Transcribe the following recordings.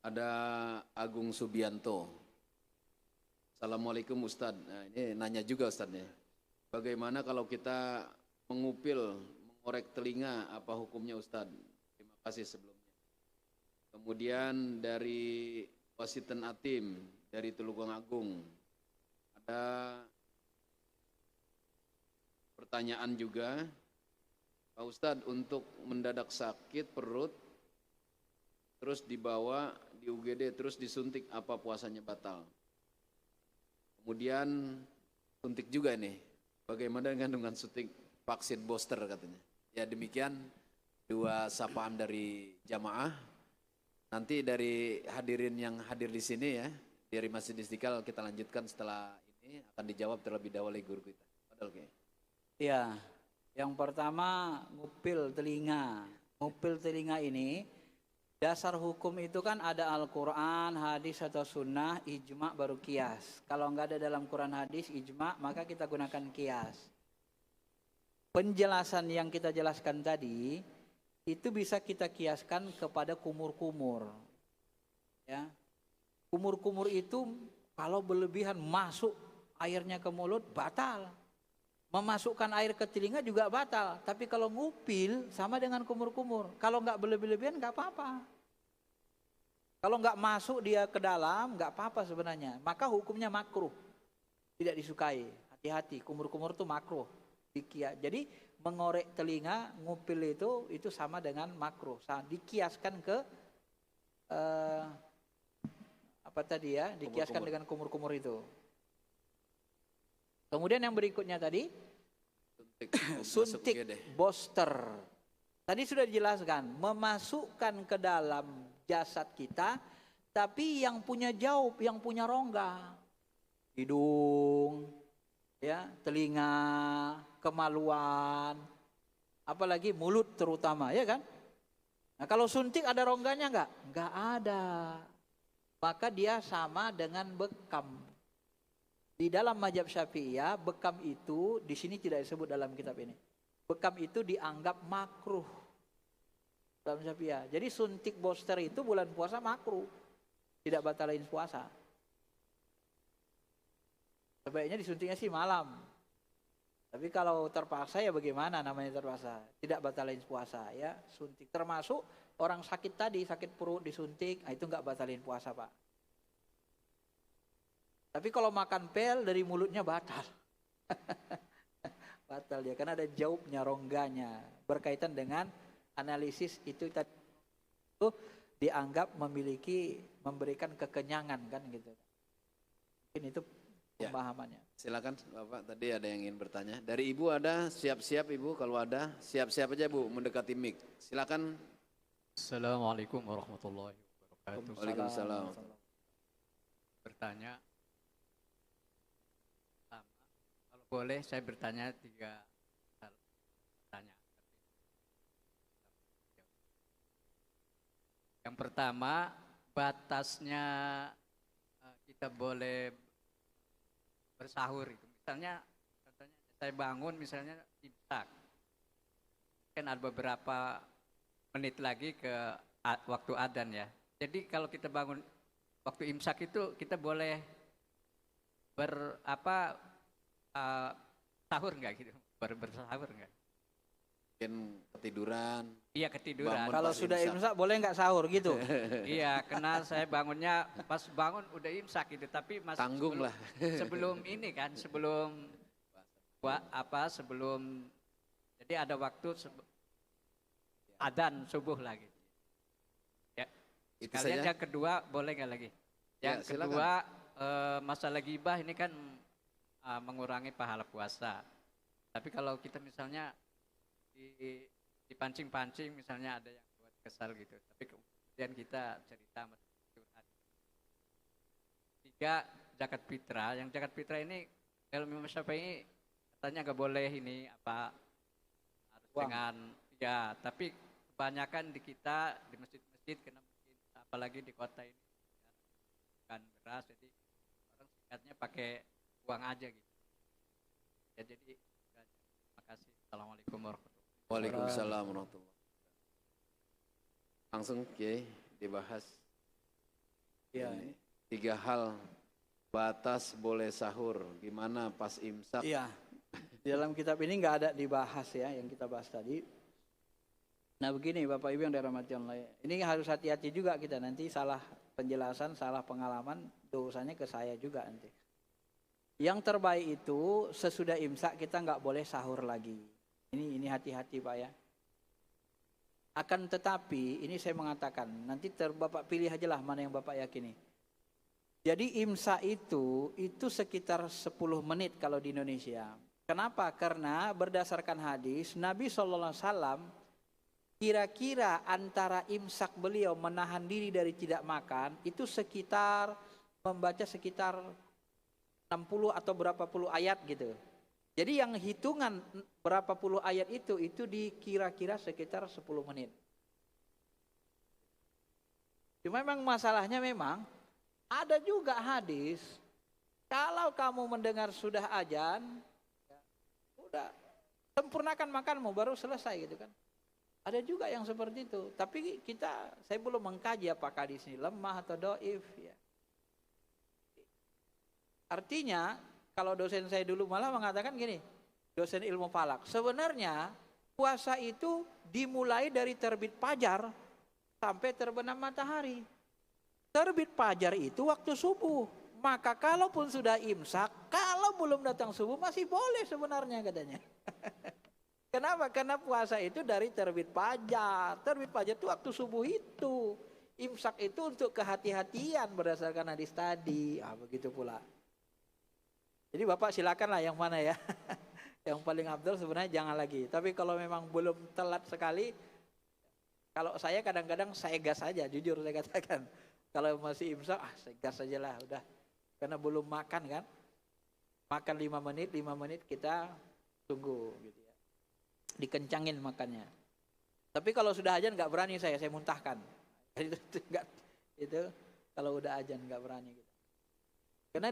Ada Agung Subianto. Assalamualaikum Ustadz. Nah, ini nanya juga Ustadz ya. Bagaimana kalau kita mengupil, mengorek telinga, apa hukumnya Ustadz? Terima kasih sebelumnya. Kemudian dari Wasiten Atim, dari Tulungagung Agung. Ada pertanyaan juga, Pak Ustadz, untuk mendadak sakit perut, terus dibawa di UGD, terus disuntik, apa puasanya batal? Kemudian suntik juga nih, bagaimana dengan suntik vaksin booster katanya. Ya demikian dua sapaan dari jamaah. Nanti dari hadirin yang hadir di sini ya, dari Masjid Istiqlal kita lanjutkan setelah ini akan dijawab terlebih dahulu oleh guru kita. Ya, yang pertama ngupil telinga. Ngupil telinga ini dasar hukum itu kan ada Al-Quran, hadis atau sunnah, ijma baru kias. Kalau nggak ada dalam Quran hadis, ijma, maka kita gunakan kias. Penjelasan yang kita jelaskan tadi, itu bisa kita kiaskan kepada kumur-kumur. Ya, kumur-kumur itu kalau berlebihan masuk airnya ke mulut, batal. Memasukkan air ke telinga juga batal. Tapi kalau ngupil sama dengan kumur-kumur. Kalau nggak berlebihan nggak apa-apa. Kalau nggak masuk dia ke dalam nggak apa-apa sebenarnya. Maka hukumnya makruh, tidak disukai. Hati-hati, kumur-kumur itu makruh. Jadi mengorek telinga, ngupil itu sama dengan makruh. Dikiaskan ke apa tadi ya? Dikiaskan dengan kumur-kumur itu. Kemudian yang berikutnya tadi suntik booster. Tadi sudah dijelaskan, memasukkan ke dalam jasad kita, tapi yang punya jauh, yang punya rongga, hidung, ya, telinga, kemaluan, apalagi mulut terutama, ya kan? Nah kalau suntik ada rongganya nggak? Nggak ada. Maka dia sama dengan bekam. Di dalam mazhab Syafi'iyah, bekam itu di sini tidak disebut dalam kitab ini. Bekam itu dianggap makruh dalam Syafi'iyah. Jadi suntik booster itu bulan puasa makruh, tidak batalin puasa. Sebaiknya disuntiknya sih malam. Tapi kalau terpaksa ya bagaimana namanya terpaksa? Tidak batalin puasa ya, suntik. Termasuk orang sakit tadi, sakit perut disuntik, itu nggak batalin puasa Pak. Tapi kalau makan pel dari mulutnya batal. Batal dia, karena ada jaubnya, rongganya. Berkaitan dengan analisis itu tadi, itu dianggap memberikan kekenyangan kan gitu. Mungkin itu pemahamannya. Ya, silakan Bapak, tadi ada yang ingin bertanya. Dari Ibu ada, siap-siap Ibu, kalau ada siap-siap aja Bu mendekati mic. Silakan. Assalamualaikum warahmatullahi wabarakatuh. Waalaikumsalam. Bertanya, kalau boleh saya bertanya 3 hal. Bertanya. Yang pertama, batasnya kita boleh bersahur itu. Misalnya, contohnya saya bangun misalnya imsak, kan ada beberapa menit lagi ke waktu adzan ya. Jadi kalau kita bangun waktu imsak itu kita boleh sahur nggak gitu? Bersahur nggak? Mungkin ketiduran. Iya ketiduran. Kalau sudah imsak boleh nggak sahur gitu? Iya, karena saya bangunnya pas bangun udah imsak gitu, tapi masih tanggung lah. Sebelum ini kan, sebelum jadi ada waktu adzan subuh lagi. Ya. Sekalian yang kedua boleh nggak lagi? Yang kedua masalah ghibah ini kan mengurangi pahala puasa. Tapi kalau kita misalnya dipancing-pancing misalnya ada yang buat kesal gitu, tapi kemudian kita cerita curhat. 3, zakat fitrah. Yang zakat fitrah ini dalam Imam Syafi'i katanya nggak boleh ini harus dengan ya, tapi kebanyakan di kita di masjid-masjid karena mungkin apalagi di kota ini kan beras, jadi orang singkatnya pakai uang aja gitu. Ya jadi terima kasih. Assalamualaikum warahmatullahi wabarakatuh. Waalaikumsalam warahmatullahi wabarakatuh. Langsung dibahas. Iya. Ini 3 hal batas boleh sahur, gimana pas imsak. Iya. Di dalam kitab ini nggak ada dibahas ya yang kita bahas tadi. Nah begini Bapak Ibu yang dirahmati Allah, ini harus hati-hati juga kita, nanti salah penjelasan, salah pengalaman, dosanya ke saya juga nanti. Yang terbaik itu sesudah imsak kita nggak boleh sahur lagi. Ini hati-hati Pak ya. Akan tetapi ini saya mengatakan, nanti Bapak pilih aja lah mana yang Bapak yakini. Jadi imsak itu sekitar 10 menit kalau di Indonesia. Kenapa? Karena berdasarkan hadis Nabi SAW kira-kira antara imsak beliau menahan diri dari tidak makan itu sekitar membaca sekitar 60 atau berapa puluh ayat gitu. Jadi yang hitungan berapa puluh ayat itu dikira-kira sekitar 10 menit. Cuma memang masalahnya memang ada juga hadis kalau kamu mendengar sudah azan udah sempurnakan makanmu baru selesai gitu kan. Ada juga yang seperti itu. Tapi saya belum mengkaji apakah di sini lemah atau dhaif ya. Artinya kalau dosen saya dulu malah mengatakan gini, dosen ilmu falak. Sebenarnya puasa itu dimulai dari terbit fajar sampai terbenam matahari. Terbit fajar itu waktu subuh. Maka kalaupun sudah imsak, kalau belum datang subuh masih boleh sebenarnya katanya. Kenapa? Karena puasa itu dari terbit fajar. Terbit fajar itu waktu subuh itu. Imsak itu untuk kehati-hatian berdasarkan hadis tadi. Begitu pula. Jadi Bapak silakanlah yang mana ya. Yang paling abdul sebenarnya jangan lagi. Tapi kalau memang belum telat sekali, kalau saya kadang-kadang saya gas aja, jujur saya katakan. Kalau masih imsak, saya gas aja lah udah. Karena belum makan kan. Makan 5 menit kita tunggu gitu ya. Dikencangin makannya. Tapi kalau sudah azan nggak berani saya muntahkan. Itu kalau udah azan nggak berani gitu. Karena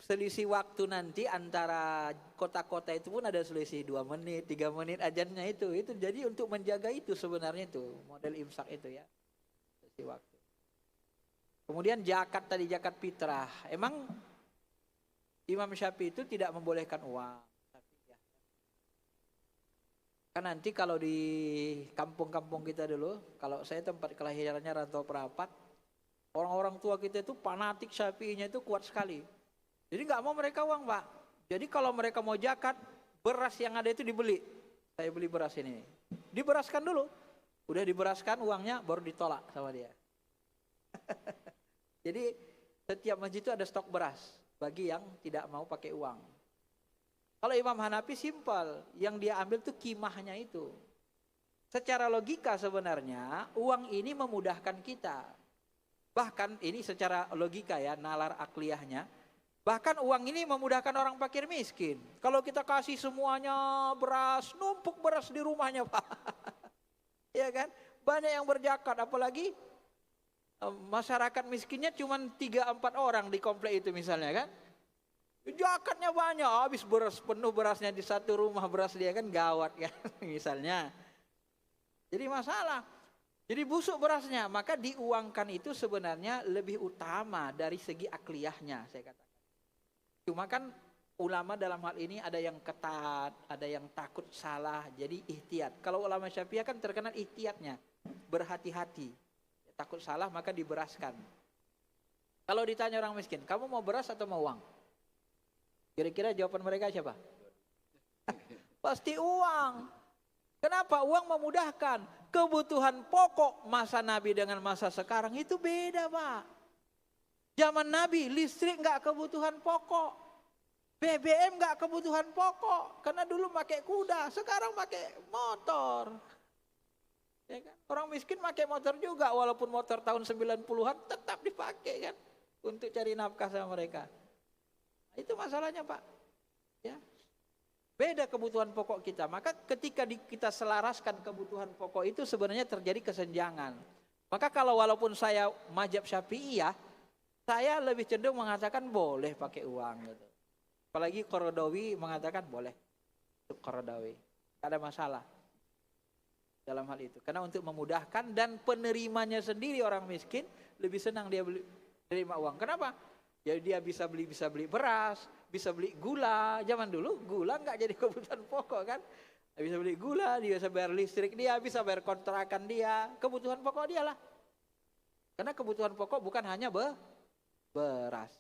selisih waktu nanti antara kota-kota itu pun ada selisih 2 menit, 3 menit azannya itu jadi untuk menjaga itu sebenarnya itu model imsak itu ya. Selisih waktu. Kemudian zakat fitrah. Emang Imam Syafi'i itu tidak membolehkan uang. Kan nanti kalau di kampung-kampung kita dulu, kalau saya tempat kelahirannya Rantau Perapat, orang-orang tua kita itu fanatik Syafi'inya itu kuat sekali. Jadi nggak mau mereka uang Pak. Jadi kalau mereka mau zakat, beras yang ada itu dibeli. Saya beli beras ini. Diberaskan dulu. Udah diberaskan uangnya baru ditolak sama dia. Jadi setiap masjid itu ada stok beras bagi yang tidak mau pakai uang. Kalau Imam Hanafi simpel, yang dia ambil tuh kimahnya itu. Secara logika sebenarnya uang ini memudahkan kita. Bahkan ini secara logika ya, nalar akliyahnya. Bahkan uang ini memudahkan orang fakir miskin. Kalau kita kasih semuanya beras, numpuk beras di rumahnya Pak. Ya kan? Banyak yang berzakat, apalagi masyarakat miskinnya cuma 3-4 orang di komplek itu misalnya kan. Zakatnya banyak, habis beras penuh berasnya di satu rumah beras dia kan gawat kan misalnya. Jadi masalah. Jadi busuk berasnya, maka diuangkan itu sebenarnya lebih utama dari segi akliyahnya saya katakan. Cuma kan ulama dalam hal ini ada yang ketat, ada yang takut salah, jadi ihtiyat. Kalau ulama Syafi'iyah kan terkenal ihtiyatnya, berhati-hati. Takut salah maka diberaskan. Kalau ditanya orang miskin, kamu mau beras atau mau uang? Kira-kira jawaban mereka siapa? Pasti uang. Kenapa? Uang memudahkan. Kebutuhan pokok masa Nabi dengan masa sekarang itu beda Pak. Zaman Nabi listrik nggak kebutuhan pokok. BBM nggak kebutuhan pokok. Karena dulu pakai kuda, sekarang pakai motor. Ya kan? Orang miskin pakai motor juga, walaupun motor tahun 90-an tetap dipakai kan untuk cari nafkah sama mereka. Nah, itu masalahnya Pak. Ya. Beda kebutuhan pokok kita. Maka ketika kita selaraskan kebutuhan pokok itu sebenarnya terjadi kesenjangan. Maka kalau walaupun saya mazhab Syafi'iyah, saya lebih cenderung mengatakan boleh pakai uang gitu. Apalagi Qaradawi mengatakan boleh. Untuk Qaradawi. Tidak ada masalah dalam hal itu. Karena untuk memudahkan dan penerimanya sendiri orang miskin lebih senang dia Terima uang. Kenapa? Ya dia bisa beli beras, bisa beli gula. Zaman dulu gula nggak jadi kebutuhan pokok kan? Dia bisa beli gula, dia bisa bayar listrik dia, bisa bayar kontrakan dia. Kebutuhan pokok dia lah. Karena kebutuhan pokok bukan hanya beras.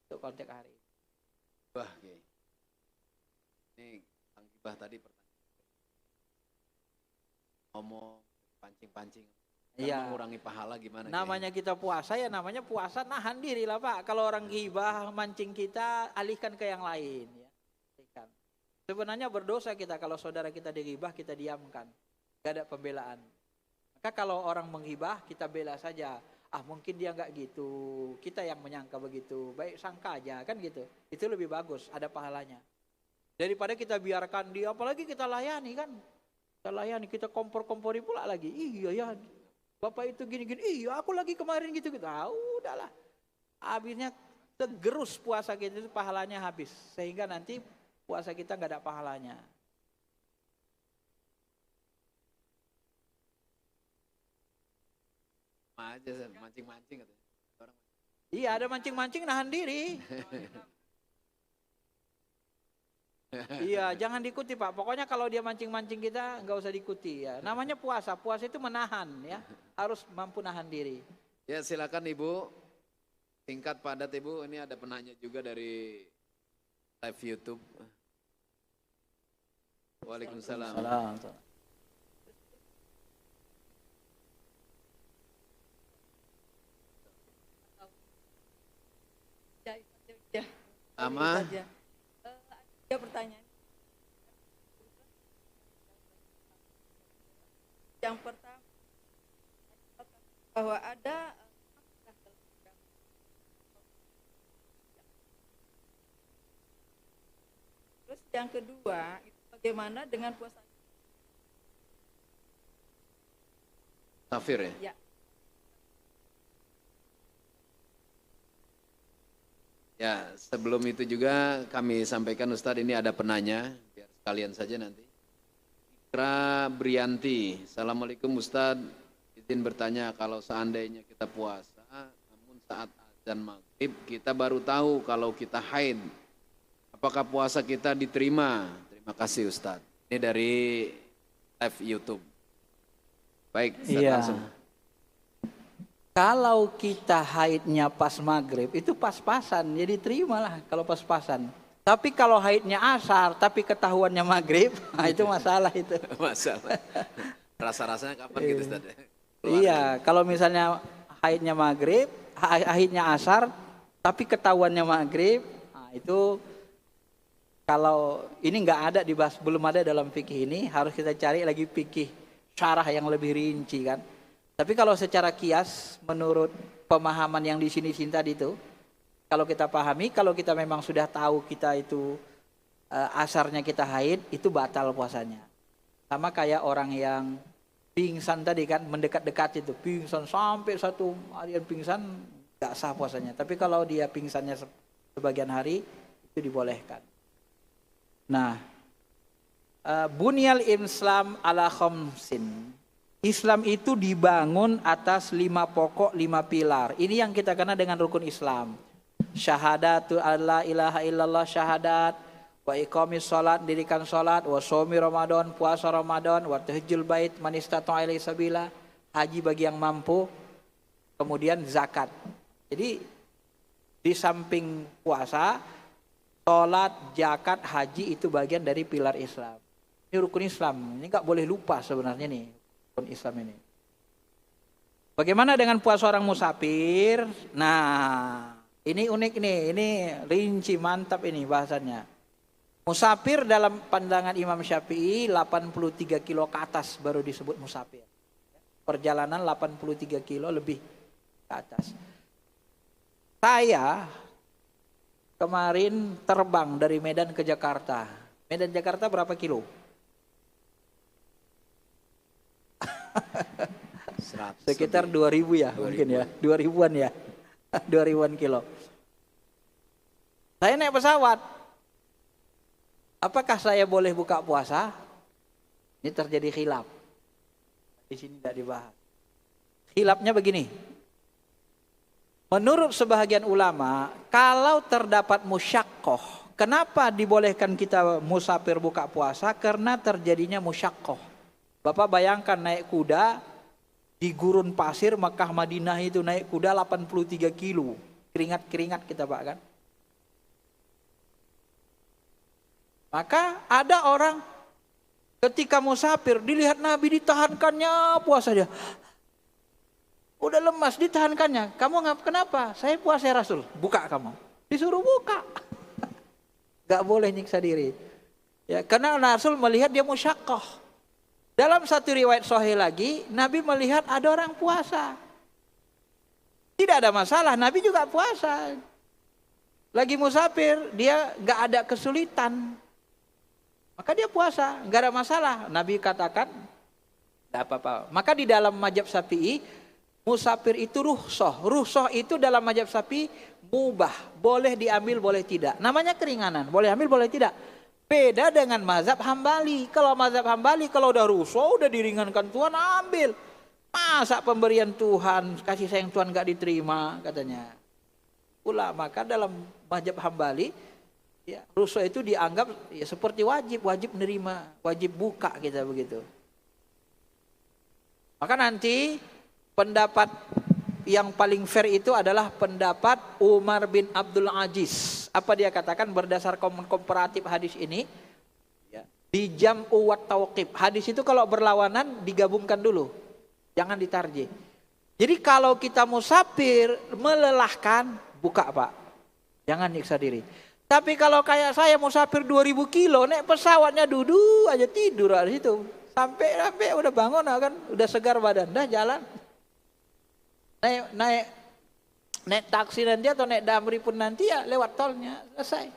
Itu konteks hari. Wah, Kiai. Ini Kang Gibah tadi pertanyaan. Ngomong pancing-pancing. Kan Iya. mengurangi pahala gimana? Kiai? Namanya kita puasa ya namanya puasa nahan diri lah Pak. Kalau orang gibah mancing kita alihkan ke yang lain. Ya. Alihkan. Sebenarnya berdosa kita kalau saudara kita digibah kita diamkan. Gak ada pembelaan. Maka kalau orang menghibah kita bela saja. Ah mungkin dia nggak gitu. Kita yang menyangka begitu. Baik sangka aja kan gitu. Itu lebih bagus ada pahalanya. Daripada kita biarkan dia apalagi kita layani kan. Kita layani kita kompor-kompori pula lagi. Iya ya. Bapak itu gini-gini, iya aku lagi kemarin gitu-gitu. Ah, udahlah. Habisnya tergerus puasa kita itu pahalanya habis. Sehingga nanti puasa kita nggak ada pahalanya. Sama aja, San. Mancing-mancing katanya. Orang Iya ada mancing-mancing nahan diri. Iya jangan diikuti Pak. Pokoknya kalau dia mancing-mancing kita nggak usah diikuti ya. Namanya puasa. Puasa itu menahan ya. Harus mampu nahan diri. Ya silakan Ibu. Singkat padat Ibu. Ini ada penanya juga dari live YouTube. Waalaikumsalam. Salam. Ya, Ama. saja. Ada pertanyaan. Yang pertama bahwa ada terus yang kedua itu bagaimana dengan puasa? Safir ya? Ya. Ya, sebelum itu juga kami sampaikan Ustadz ini ada penanya, biar sekalian saja nanti. Ikra Brianti, Assalamualaikum Ustadz, izin bertanya kalau seandainya kita puasa, namun saat azan maghrib kita baru tahu kalau kita haid, apakah puasa kita diterima? Terima kasih Ustadz. Ini dari live YouTube. Baik, Ustadz Iya. langsung. Kalau kita haidnya pas maghrib itu pas-pasan, jadi terimalah kalau pas-pasan. Tapi kalau haidnya asar, tapi ketahuannya maghrib, nah itu masalah itu. Masalah. Rasa-rasanya kapan gitu Ustadz? Iya, kalau misalnya haidnya maghrib, haidnya asar, tapi ketahuannya maghrib, nah itu kalau ini nggak ada dibahas, belum ada dalam fikih ini, harus kita cari lagi fikih syarah yang lebih rinci kan. Tapi kalau secara kias, menurut pemahaman yang di sini tadi itu, kalau kita pahami, kalau kita memang sudah tahu kita itu asarnya kita haid, itu batal puasanya. Sama kayak orang yang pingsan tadi kan, mendekat-dekat itu, pingsan sampai satu harian pingsan, nggak sah puasanya. Tapi kalau dia pingsannya sebagian hari, itu dibolehkan. Nah, bunyal Islam ala khamsin. Islam itu dibangun atas 5 pokok, 5 pilar. Ini yang kita kenal dengan rukun Islam. Syahadatu alla ilaha illallah syahadat, wa iqamis salat, dirikan salat, wa shaumi Ramadan, puasa Ramadan, wa tahajjul bait man istata'a ilaihi sabila, haji bagi yang mampu, kemudian zakat. Jadi di samping puasa, salat, zakat, haji itu bagian dari pilar Islam. Ini rukun Islam. Ini enggak boleh lupa sebenarnya nih. Islam ini. Bagaimana dengan puasa orang musafir? Nah, ini unik nih, ini rinci mantap ini bahasannya. Musafir dalam pandangan Imam Syafi'i 83 kilo ke atas baru disebut musafir. Perjalanan 83 kilo lebih ke atas. Saya kemarin terbang dari Medan ke Jakarta. Medan Jakarta berapa kilo? Sekitar 2000 ya, 2000. Mungkin ya, 2000-an ya. 2000-an kilo. Saya naik pesawat. Apakah saya boleh buka puasa? Ini terjadi khilaf. Di sini tidak dibahas. Khilafnya begini. menurut sebahagian ulama, kalau terdapat musyaqqah, kenapa dibolehkan kita musafir buka puasa? Karena terjadinya musyaqqah. Bapak bayangkan naik kuda di gurun pasir Makkah Madinah itu, naik kuda 83 kilo. Keringat-keringat kita Pak kan. Maka ada orang ketika musafir dilihat Nabi ditahankannya puasa dia. Udah lemas ditahankannya. Kamu kenapa? Saya puasa ya Rasul. Buka kamu. Disuruh buka. Gak boleh nyiksa diri. Ya, karena Rasul melihat dia musyaqqah. Dalam satu riwayat sahih lagi, Nabi melihat ada orang puasa. Tidak ada masalah, Nabi juga puasa. Lagi musafir, dia gak ada kesulitan. Maka dia puasa, gak ada masalah. Nabi katakan, gak apa-apa. Maka di dalam mazhab Syafi'i, musafir itu rukhsah. Rukhsah itu dalam mazhab Syafi'i mubah. Boleh diambil, boleh tidak. Namanya keringanan, boleh ambil, boleh tidak. Beda dengan mazhab Hambali. Kalau mazhab Hambali, kalau udah rukhsah, udah diringankan Tuhan, ambil. Masa pemberian Tuhan, kasih sayang Tuhan gak diterima, katanya. Maka dalam mazhab Hambali, ya, rukhsah itu dianggap ya, seperti wajib menerima, wajib buka kita begitu. Maka nanti pendapat yang paling fair itu adalah pendapat Umar bin Abdul Aziz. Apa dia katakan berdasar komparatif hadis ini? Ya, di jam'u wa tauqif. Hadis itu kalau berlawanan digabungkan dulu. Jangan ditarjih. Jadi kalau kita musafir melelahkan, buka Pak. Jangan nyiksa diri. Tapi kalau kayak saya musafir 2000 kilo, naik pesawatnya duduk aja tidur di situ. Sampai udah bangun kan, udah segar badan, dah jalan. Naik taksi nanti atau naik damri pun nanti ya lewat tolnya, selesai.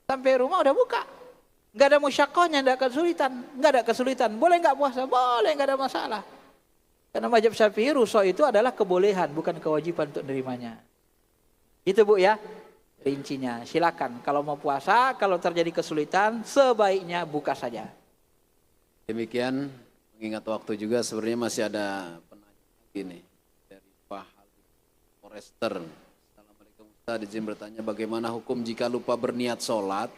Sampai rumah udah buka. Enggak ada musyaqqahnya, enggak ada kesulitan. Boleh enggak puasa? Boleh, enggak ada masalah. Karena mazhab Syafi'i rukhsah itu adalah kebolehan, bukan kewajiban untuk nerimanya. Itu Bu ya. Rincinya, silakan. Kalau mau puasa, kalau terjadi kesulitan, sebaiknya buka saja. Demikian, mengingat waktu juga sebenarnya masih ada penanya lagi nih dari Pak Forester. Assalamualaikum Ustaz, izin bertanya bagaimana hukum jika lupa berniat sholat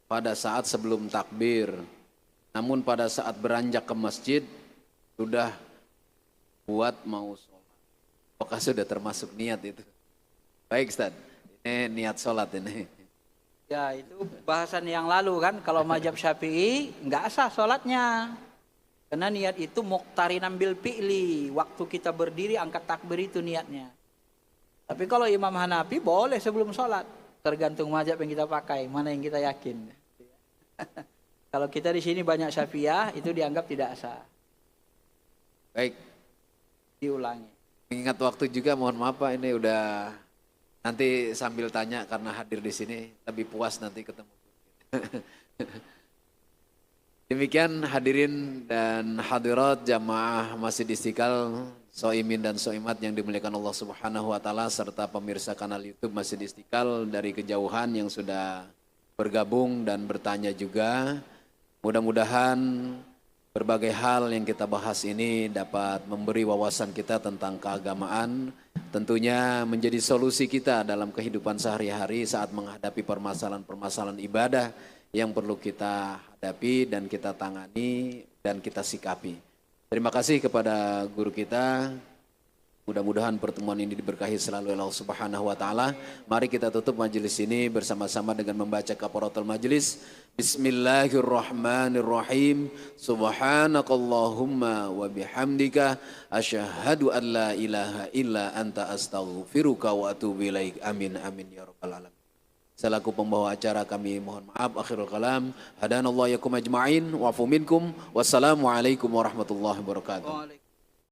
pada saat sebelum takbir, namun pada saat beranjak ke masjid sudah buat mau sholat. Apakah sudah termasuk niat itu? Baik Ustaz. Ini niat sholat ini. Ya itu bahasan yang lalu kan. Kalau mazhab Syafi'i nggak sah sholatnya. Karena niat itu muqtarinan bil fi'li. Waktu kita berdiri angkat takbir itu niatnya. Tapi kalau Imam Hanafi boleh sebelum sholat. Tergantung mazhab yang kita pakai. Mana yang kita yakin. Kalau kita di sini banyak Syafi'iyah itu dianggap tidak sah. Baik. Diulangi. Mengingat waktu juga mohon maaf Pak ini udah. Nanti sambil tanya karena hadir di sini lebih puas nanti ketemu. Demikian hadirin dan hadirat jamaah Masjid Istiqlal, soimin dan soimat yang dimuliakan Allah Subhanahu wa taala serta pemirsa kanal YouTube Masjid Istiqlal dari kejauhan yang sudah bergabung dan bertanya juga. Mudah-mudahan berbagai hal yang kita bahas ini dapat memberi wawasan kita tentang keagamaan, tentunya menjadi solusi kita dalam kehidupan sehari-hari saat menghadapi permasalahan-permasalahan ibadah yang perlu kita hadapi dan kita tangani dan kita sikapi. Terima kasih kepada guru kita. Mudah-mudahan pertemuan ini diberkahi selalu oleh Allah Subhanahu wa taala. Mari kita tutup majelis ini bersama-sama dengan membaca kafaratul majelis. Bismillahirrahmanirrahim. Subhanakallahumma wa bihamdika asyhadu an la ilaha illa anta astaghfiruka wa atubu ilaik. Amin amin ya rabbal alamin. Selaku pembawa acara kami mohon maaf. Akhirul kalam. Hadanallahu yakum ajma'in wa afu minkum. Wassalamualaikum warahmatullahi wabarakatuh.